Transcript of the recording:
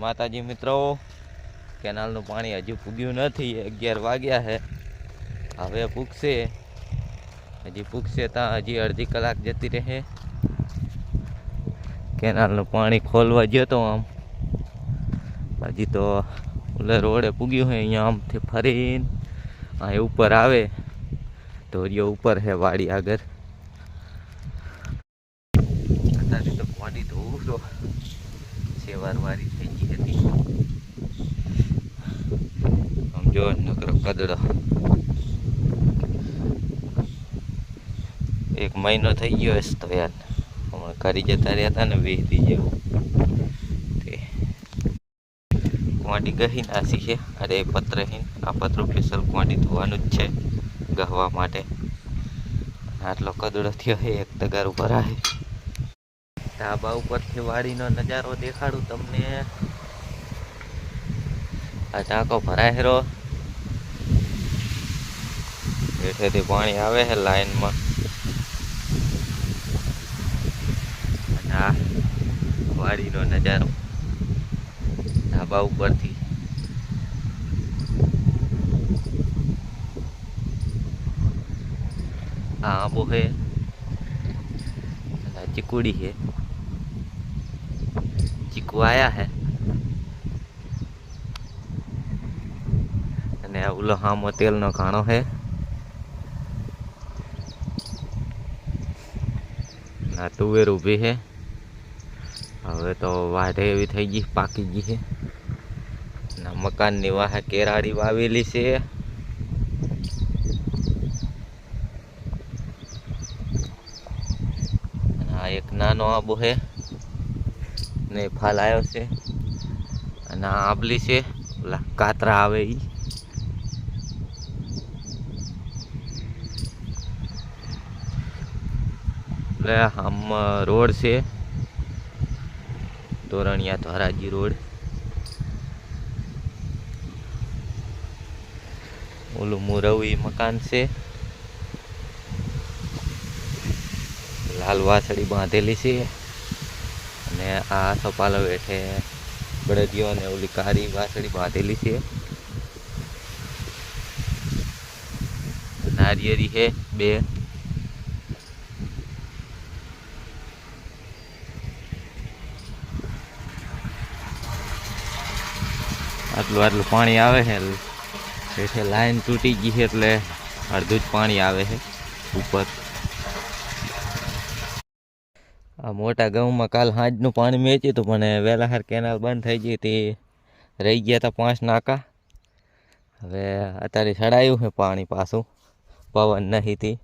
માતાજી મિત્રો, કેનાલનું પાણી હજુ પૂગ્યું નથી. 11 વાગ્યા છે. હવે પૂગશે, હજી પૂગશે ત્યાં હજી અડધી કલાક જતી રહે. કેનાલનું પાણી ખોલવા ગયો તો આમ હજી તો ઓલે રોડે પૂગ્યું છે. અહીંયા આમથી ફરીને અહીં ઉપર આવે ધોરીઓ ઉપર છે વાડી આગળ. અત્યારે તો પાણી ધોવું તો સેવારવારી થઈ ગઈ હતી. આમ જો નકરો કદડો 1 મહિનો થઈ ગયો હશે તો યાર. હમણાં કરી જતા રહ્યા હતા ને વેચી જેવું તે ક્વાંટી ગહી નાસી છે. અરે પત્રહીન આ પતરું સ્પેશિયલ ક્વાંટી ધોવાનું જ છે ગહવા માટે. આટલો કદડો થયો છે. એક તગાર ઉપર આવે. ધાબા ઉપરથી વાડીનો નજારો દેખાડું તમને. આ ટાંકો ભરાય હેરો, હેઠેથી પાણી આવે છે લાઈનમાં. અને આ વાડીનો નજારો ધાબા ઉપરથી. આ આંબો છે, ચીકુડી છે. ચીકુ આયા છે અને ઓલો હામો તેલનો ઘાણો છે. આ તુવેર ઊભી છે. હવે તો વાઢે એવી થઈ ગઈ, પાકી ગઈ છે. ના મકાનની વાહે કેરાડી વાવેલી છે. આ એક નાનો આંબો છે ને ફાલ આવ્યો છે. અને આ આંબલી છે, ઓલા કાતરા આવે ઈ. એટલે આમ રોડ છે, તોરણિયા ધોરાજી રોડ. ઓલું મુરવી મકાન છે. લાલ વાસળી બાંધેલી છે. અને આ સપાલો હેઠે બળદિયો અને ઓલી કાળી વાસળી બાંધેલી છે. નારિયેરી છે 2. આટલું પાણી આવે છે. હેઠે લાઈન તૂટી ગઈ છે એટલે અડધું જ પાણી આવે છે ઉપર. આ મોટા ગામમાં કાલ સાંજનું પાણી મેચ્યું હતું, પણ વહેલાસર કેનાલ બંધ થઈ ગઈ હતી. રહી ગયા હતા 5 નાકા. હવે અત્યારે ચડાયું છે પાણી પાછું, પવન નહીંથી.